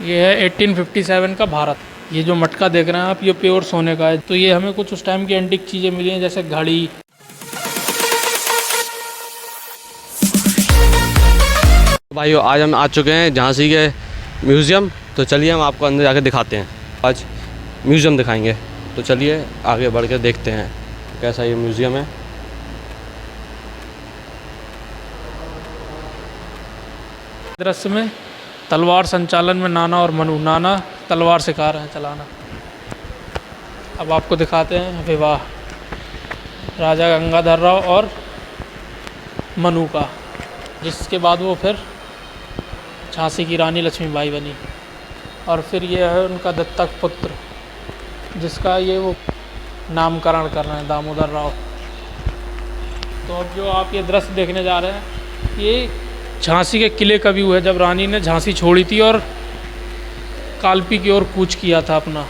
ये है 1857 का भारत। ये जो मटका देख रहे हैं आप, ये प्योर सोने का है। तो ये हमें कुछ उस टाइम की एंटीक चीज़ें मिली हैं, जैसे घड़ी। भाइयों, आज हम आ चुके हैं झांसी के म्यूज़ियम। तो चलिए हम आपको अंदर जाके दिखाते हैं। आज म्यूज़ियम दिखाएंगे, तो चलिए आगे बढ़ के देखते हैं कैसा ये म्यूज़ियम है। दृश्य में तलवार संचालन में नाना और मनु। नाना तलवार सिखा रहे हैं चलाना। अब आपको दिखाते हैं विवाह राजा गंगाधर राव और मनु का, जिसके बाद वो फिर झांसी की रानी लक्ष्मीबाई बनी। और फिर ये है उनका दत्तक पुत्र, जिसका ये वो नामकरण कर रहे हैं, दामोदर राव। तो अब जो आप ये दृश्य देखने जा रहे हैं, ये झांसी के किले का व्यू है, जब रानी ने झांसी छोड़ी थी और कालपी की ओर कूच किया था अपना।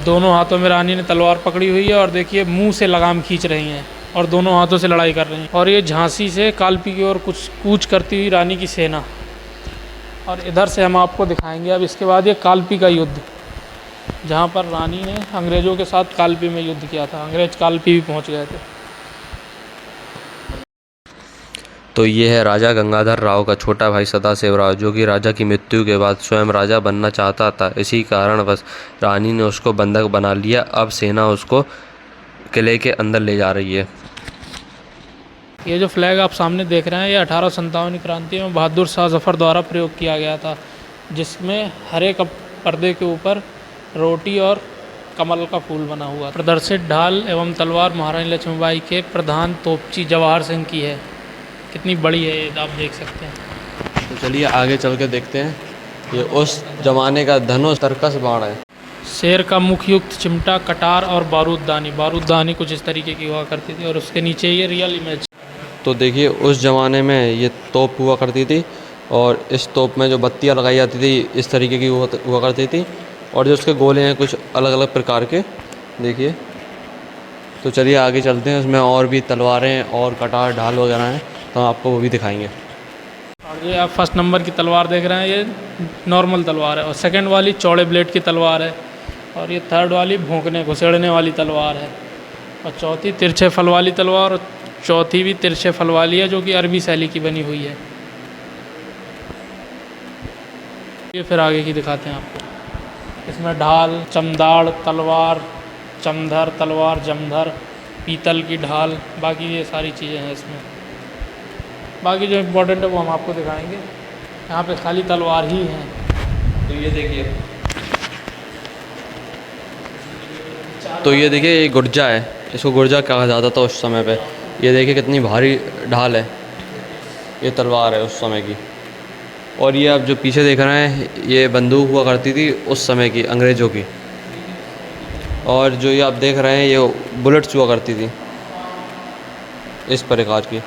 दोनों हाथों में रानी ने तलवार पकड़ी हुई है और देखिए मुंह से लगाम खींच रही हैं और दोनों हाथों से लड़ाई कर रही हैं। और ये झांसी से कालपी की ओर कुछ कूच करती हुई रानी की सेना। और इधर से हम आपको दिखाएंगे अब इसके बाद ये कालपी का युद्ध, जहाँ पर रानी ने अंग्रेज़ों के साथ कालपी में युद्ध किया था। अंग्रेज कालपी भी पहुँच गए थे। तो ये है राजा गंगाधर राव का छोटा भाई सदाशिव राव, जो कि राजा की मृत्यु के बाद स्वयं राजा बनना चाहता था। इसी कारणवश रानी ने उसको बंधक बना लिया। अब सेना उसको किले के अंदर ले जा रही है। ये जो फ्लैग आप सामने देख रहे हैं, ये 1857 क्रांति में बहादुर शाह जफ़र द्वारा प्रयोग किया गया था, जिसमें हरे पर्दे के ऊपर रोटी और कमल का फूल बना हुआ। प्रदर्शित ढाल एवं तलवार महारानी लक्ष्मीबाई के प्रधान तोपची जवाहर सिंह की है। कितनी बड़ी है ये, आप देख सकते हैं। तो चलिए आगे चल के देखते हैं। ये उस जमाने का धनुष तरकस बाण है। शेर का मुख युक्त चिमटा, कटार और बारूददानी। बारूददानी कुछ इस तरीके की हुआ करती थी और उसके नीचे ये रियल इमेज। तो देखिए उस ज़माने में ये तोप हुआ करती थी और इस तोप में जो बत्तियां लगाई जाती थी इस तरीके की हुआ करती थी। और जो उसके गोले हैं कुछ अलग अलग प्रकार के, देखिए। तो चलिए आगे चलते हैं। उसमें और भी तलवारें और कटार ढाल वगैरह हैं, तो हम आपको वो भी दिखाएंगे। और ये आप फर्स्ट नंबर की तलवार देख रहे हैं, ये नॉर्मल तलवार है। और सेकंड वाली चौड़े ब्लेड की तलवार है। और ये थर्ड वाली भोंकने घुसेड़ने वाली तलवार है। और चौथी तिरछे फल वाली तलवार, और चौथी भी तिरछे फल वाली है, जो कि अरबी शैली की बनी हुई है। ये फिर आगे की दिखाते हैं आपको। इसमें ढाल, चमदाड़ तलवार, चमधर तलवार, जमधर, पीतल की ढाल, बाकी ये सारी चीज़ें हैं इसमें। बाकी जो इम्पोर्टेंट है वो हम आपको दिखाएंगे। यहाँ पे खाली तलवार ही हैं। तो ये देखिए, ये गुर्जा है। इसको गुर्जा कहा जाता था उस समय पे। ये देखिए कितनी भारी ढाल है। ये तलवार है उस समय की। और ये आप जो पीछे देख रहे हैं, ये बंदूक हुआ करती थी उस समय की, अंग्रेज़ों की। और जो ये आप देख रहे हैं, ये बुलेट्स हुआ करती थी इस प्रकार की।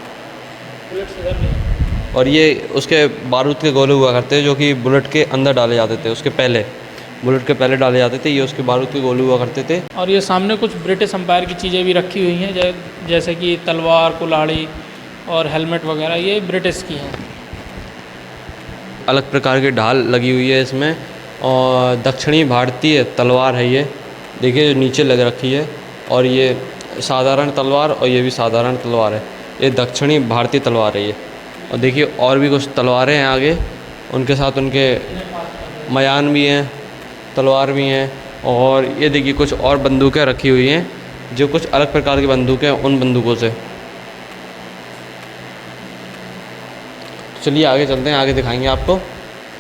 और ये उसके बारूद के गोले हुआ करते थे, जो कि बुलेट के अंदर डाले जाते थे। उसके पहले बुलेट के पहले डाले जाते थे, ये उसके बारूद के गोले हुआ करते थे। और ये सामने कुछ ब्रिटिश एम्पायर की चीज़ें भी रखी हुई हैं, जैसे कि तलवार, कुल्हाड़ी और हेलमेट वगैरह, ये ब्रिटिश की हैं। अलग प्रकार की ढाल लगी हुई है इसमें। और दक्षिणी भारतीय तलवार है ये। देखिए जो नीचे लग रखी है। और ये साधारण तलवार, और ये भी साधारण तलवार है। ये दक्षिणी भारतीय तलवार है ये। और देखिए और भी कुछ तलवारें हैं आगे, उनके साथ उनके मयान भी हैं, तलवार भी हैं। और ये देखिए कुछ और बंदूकें रखी हुई हैं, जो कुछ अलग प्रकार की बंदूकें हैं उन बंदूकों से। चलिए आगे चलते हैं, आगे दिखाएंगे आपको।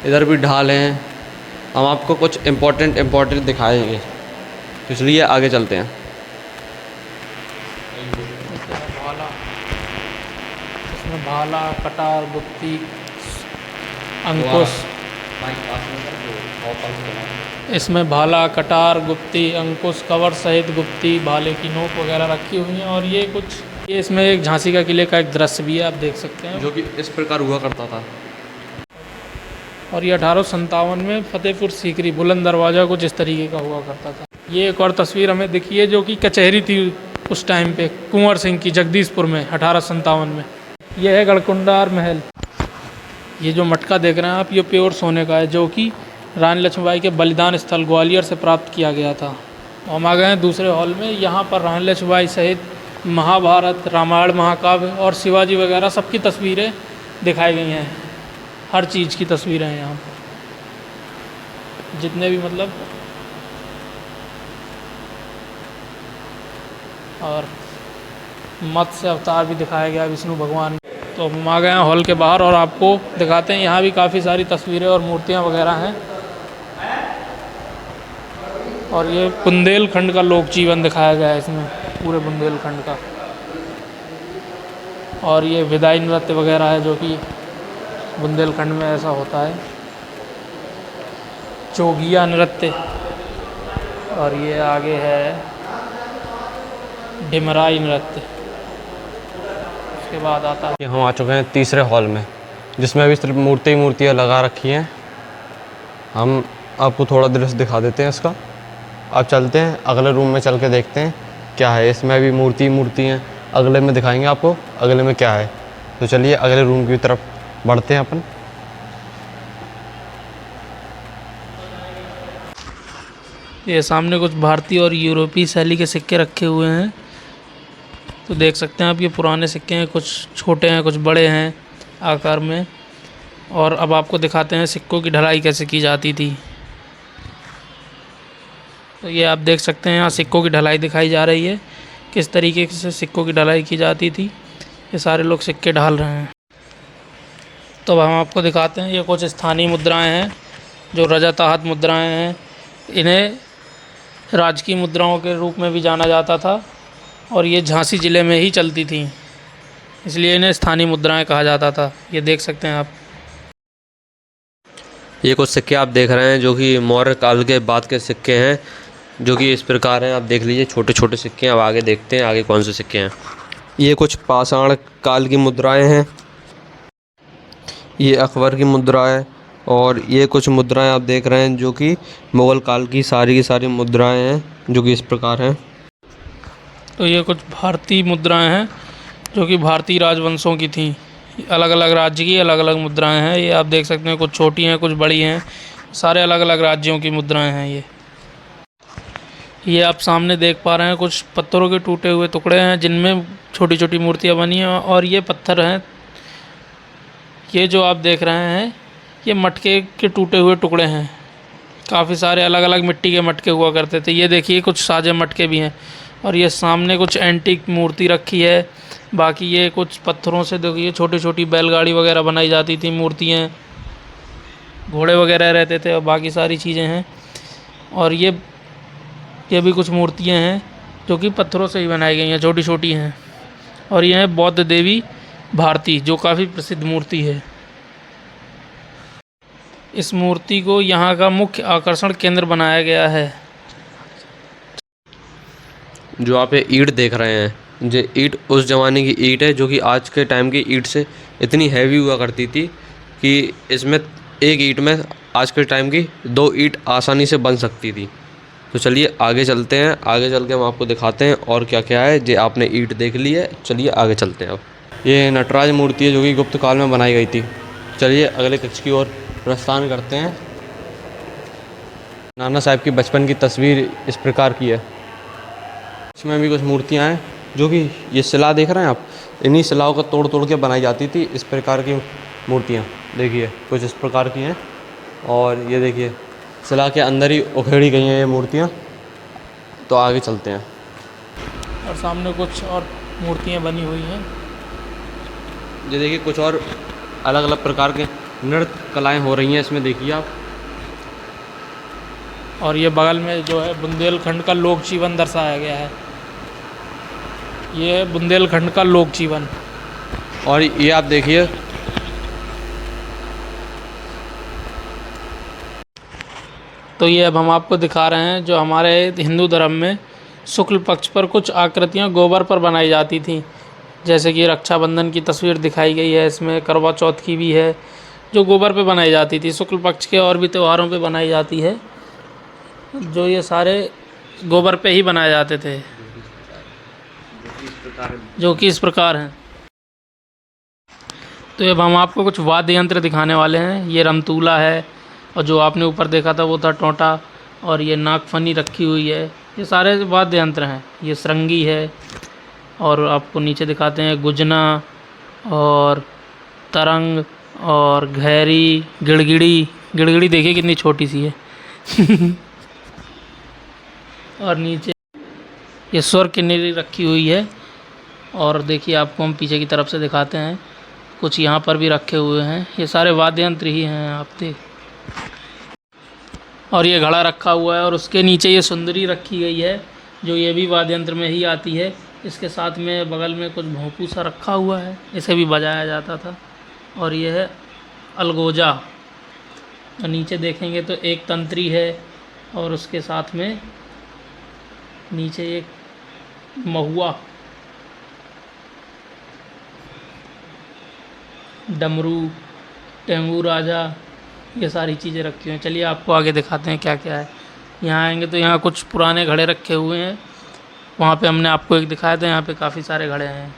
इधर भी ढाल हैं, हम आपको कुछ इम्पोर्टेंट दिखाएंगे। तो चलिए आगे चलते हैं। इसमें भाला, कटार, गुप्ती, अंकुश। इसमें भाला, कटार, गुप्ती, अंकुश, कवर सहित गुप्ती, भाले की नोक वगैरह रखी हुई हैं। और ये इसमें एक झांसी का किले का एक दृश्य भी है, आप देख सकते हैं, जो कि इस प्रकार हुआ करता था। और ये 1857 में फतेहपुर सीकरी बुलंद दरवाज़ा कुछ इस तरीके का हुआ करता था। ये एक और तस्वीर हमें दिखी है, जो कि कचहरी थी उस टाइम पे कुंवर सिंह की, जगदीशपुर में 1857 में। यह है गढ़कुंडार महल। ये जो मटका देख रहे हैं आप, ये प्योर सोने का है, जो कि रानी लक्ष्मीबाई के बलिदान स्थल ग्वालियर से प्राप्त किया गया था। हम आ गए हैं दूसरे हॉल में। यहाँ पर रानी लक्ष्मीबाई सहित महाभारत, रामायण, महाकाव्य और शिवाजी वगैरह सबकी तस्वीरें दिखाई गई हैं। हर चीज़ की तस्वीरें हैं यहाँ पर, जितने भी मतलब, और मत्स्य अवतार भी दिखाया गया विष्णु भगवान। तो हम आ गए हैं हॉल के बाहर और आपको दिखाते हैं, यहाँ भी काफ़ी सारी तस्वीरें और मूर्तियाँ वगैरह हैं। और ये बुंदेलखंड का लोक जीवन दिखाया गया है इसमें, पूरे बुंदेलखंड का। और ये विदाई नृत्य वगैरह है, जो कि बुंदेलखंड में ऐसा होता है, जोगिया नृत्य। और ये आगे है डिमराई नृत्य। उसके बाद आता है, हम आ चुके हैं तीसरे हॉल में, जिसमें अभी सिर्फ मूर्तियाँ लगा रखी हैं। हम आपको थोड़ा दृश्य दिखा देते हैं इसका। अब चलते हैं अगले रूम में, चल के देखते हैं क्या है इसमें। अभी मूर्ति हैं, अगले में दिखाएंगे आपको अगले में क्या है। तो चलिए अगले रूम की तरफ बढ़ते हैं अपन। ये सामने कुछ भारतीय और यूरोपीय शैली के सिक्के रखे हुए हैं। तो देख सकते हैं आप, ये पुराने सिक्के हैं, कुछ छोटे हैं, कुछ बड़े हैं आकार में। और अब आपको दिखाते हैं सिक्कों की ढलाई कैसे की जाती थी। तो ये आप देख सकते हैं, यहाँ सिक्कों की ढलाई दिखाई जा रही है, किस तरीके से सिक्कों की ढलाई की जाती थी। ये सारे लोग सिक्के ढाल रहे हैं। तो अब हम आपको दिखाते हैं, ये कुछ स्थानीय मुद्राएं हैं, जो रजत आहत मुद्राएं हैं। इन्हें राजकीय मुद्राओं के रूप में भी जाना जाता था, और ये झांसी ज़िले में ही चलती थी, इसलिए इन्हें स्थानीय मुद्राएं कहा जाता था। ये देख सकते हैं आप। ये कुछ सिक्के आप देख रहे हैं, जो कि मौर्य काल के बाद के सिक्के हैं, जो कि इस प्रकार हैं। आप देख लीजिए, छोटे छोटे सिक्के हैं। अब आगे देखते हैं आगे कौन से सिक्के हैं। ये कुछ पाषाण काल की मुद्राएं हैं, ये अकबर की मुद्रा है। और ये कुछ मुद्राएं आप देख रहे हैं, जो कि मुग़ल काल की सारी मुद्राएं हैं, जो कि इस प्रकार हैं। तो ये कुछ भारतीय मुद्राएं हैं, जो कि भारतीय राजवंशों की थी। अलग अलग राज्य की अलग अलग मुद्राएं हैं। ये आप देख सकते हैं, कुछ छोटी हैं, कुछ बड़ी हैं, सारे अलग अलग राज्यों की मुद्राएं हैं। ये आप सामने देख पा रहे हैं, कुछ पत्थरों के टूटे हुए टुकड़े हैं, जिनमें छोटी छोटी मूर्तियां बनी हैं। और ये पत्थर हैं, ये जो आप देख रहे हैं, ये मटके के टूटे हुए टुकड़े हैं। काफ़ी सारे अलग अलग मिट्टी के मटके हुआ करते थे। ये देखिए, कुछ साजे मटके भी हैं। और ये सामने कुछ एंटीक मूर्ति रखी है। बाकी ये कुछ पत्थरों से देखिए, छोटी छोटी बैलगाड़ी वगैरह बनाई जाती थी, मूर्तियाँ, घोड़े वगैरह रहते थे, और बाकी सारी चीज़ें हैं। और ये भी कुछ मूर्तियाँ हैं, जो कि पत्थरों से ही बनाई गई हैं, छोटी छोटी हैं। और ये है बौद्ध देवी भारती, जो काफ़ी प्रसिद्ध मूर्ति है। इस मूर्ति को यहाँ का मुख्य आकर्षण केंद्र बनाया गया है। जो आप ये ईंट देख रहे हैं, ये ईंट उस ज़माने की ईंट है, जो कि आज के टाइम की ईंट से इतनी हैवी हुआ करती थी कि इसमें एक ईंट में आज के टाइम की 2 ईंट आसानी से बन सकती थी। तो चलिए आगे चलते हैं। आगे चल के हम आपको दिखाते हैं और क्या क्या है। जो आपने ईंट देख ली है, चलिए आगे चलते हैं। अब ये नटराज मूर्ति है, जो कि गुप्त काल में बनाई गई थी। चलिए अगले कक्ष की ओर प्रस्थान करते हैं। नाना साहब की बचपन की तस्वीर इस प्रकार की है। इसमें भी कुछ मूर्तियाँ हैं, जो कि ये शिला देख रहे हैं आप, इन्हीं शिलाओं को तोड़ तोड़ के बनाई जाती थी। इस प्रकार की मूर्तियाँ देखिए, कुछ इस प्रकार की हैं। और ये देखिए, शिला के अंदर ही उखेड़ी गई हैं ये मूर्तियाँ। तो आगे चलते हैं। और सामने कुछ और मूर्तियाँ बनी हुई हैं। ये देखिए, कुछ और अलग अलग प्रकार के नृत्य कलाएँ हो रही हैं इसमें, देखिए आप। और ये बगल में जो है बुंदेलखंड का लोक जीवन दर्शाया गया है। ये है बुंदेलखंड का लोक जीवन। और ये आप देखिए, तो ये अब हम आपको दिखा रहे हैं, जो हमारे हिंदू धर्म में शुक्ल पक्ष पर कुछ आकृतियाँ गोबर पर बनाई जाती थी। जैसे कि रक्षाबंधन की तस्वीर दिखाई गई है इसमें, करवा चौथ की भी है, जो गोबर पे बनाई जाती थी। शुक्ल पक्ष के और भी त्योहारों पे बनाई जाती है, जो ये सारे गोबर पे ही बनाए जाते थे, जो कि इस प्रकार हैं। तो अब हम आपको कुछ वाद्य यंत्र दिखाने वाले हैं। ये रमतूला है, और जो आपने ऊपर देखा था वो था टोंटा, और ये नागफनी रखी हुई है। ये सारे वाद्य यंत्र हैं। ये सरंगी है, और आपको नीचे दिखाते हैं गुजना और तरंग और घैरी, गिड़गिड़ी। गिड़गिड़ी देखिए कितनी छोटी सी है। और नीचे ये स्वर किन्नरी रखी हुई है। और देखिए आपको हम पीछे की तरफ से दिखाते हैं, कुछ यहाँ पर भी रखे हुए हैं। ये सारे वाद्य यंत्र ही हैं आप देख। और ये घड़ा रखा हुआ है, और उसके नीचे ये सुंदरी रखी गई है, जो ये भी वाद्य यंत्र में ही आती है। इसके साथ में बगल में कुछ भोंपू सा रखा हुआ है, इसे भी बजाया जाता था। और ये है अलगोजा। और नीचे देखेंगे तो एक तंत्री है, और उसके साथ में नीचे एक महुआ, डमरू, टेंगू राजा, ये सारी चीज़ें रखी हुई हैं। चलिए आपको आगे दिखाते हैं क्या क्या है। यहाँ आएंगे तो यहाँ कुछ पुराने घड़े रखे हुए हैं। वहाँ पे हमने आपको एक दिखाया था, यहाँ पे काफ़ी सारे घड़े हैं।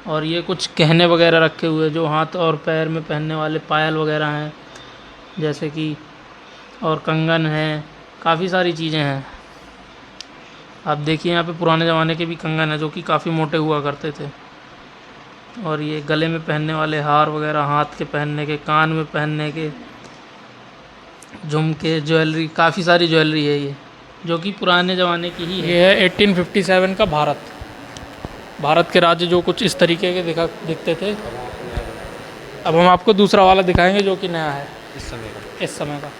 और ये कुछ गहने वगैरह रखे हुए, जो हाथ और पैर में पहनने वाले पायल वगैरह हैं, जैसे कि, और कंगन है, काफ़ी सारी चीज़ें हैं। आप देखिए यहाँ पे पुराने ज़माने के भी कंगन है, जो कि काफ़ी मोटे हुआ करते थे। और ये गले में पहनने वाले हार वगैरह, हाथ के पहनने के, कान में पहनने के, झुमके, ज्वेलरी, काफ़ी सारी ज्वेलरी है ये, जो कि पुराने ज़माने की ही है। ये है 1857 का भारत के राज्य जो कुछ इस तरीके के दिखते थे। अब हम आपको दूसरा वाला दिखाएंगे, जो कि नया है इस समय का।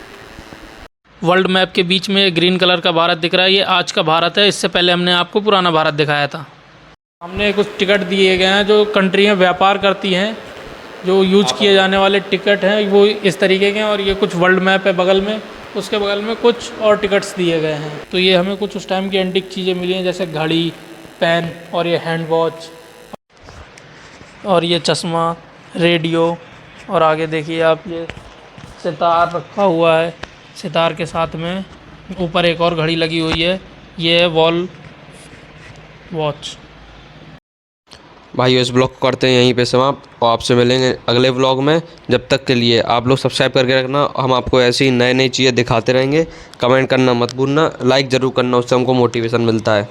वर्ल्ड मैप के बीच में ग्रीन कलर का भारत दिख रहा है, ये आज का भारत है। इससे पहले हमने आपको पुराना भारत दिखाया था। हमने कुछ टिकट दिए गए हैं, जो कंट्रियाँ व्यापार करती हैं, जो यूज किए जाने वाले टिकट हैं वो इस तरीके के हैं। और ये कुछ वर्ल्ड मैप है बगल में, उसके बगल में कुछ और टिकट्स दिए गए हैं। तो ये हमें कुछ उस टाइम की एंटीक चीज़ें मिली हैं, जैसे घड़ी, पेन, और ये हैंड वॉच, और ये चश्मा, रेडियो। और आगे देखिए आप, ये सितार रखा हुआ है, सितार के साथ में ऊपर एक और घड़ी लगी हुई है। ये है वॉल वॉच। भाइयों, इस ब्लॉग को करते हैं यहीं पे समाप्त, और आपसे मिलेंगे अगले ब्लॉग में। जब तक के लिए आप लोग सब्सक्राइब करके रखना। हम आपको ऐसी ही नई नई चीज़ें दिखाते रहेंगे। कमेंट करना मत भूलना, लाइक ज़रूर करना, उससे हमको मोटिवेशन मिलता है।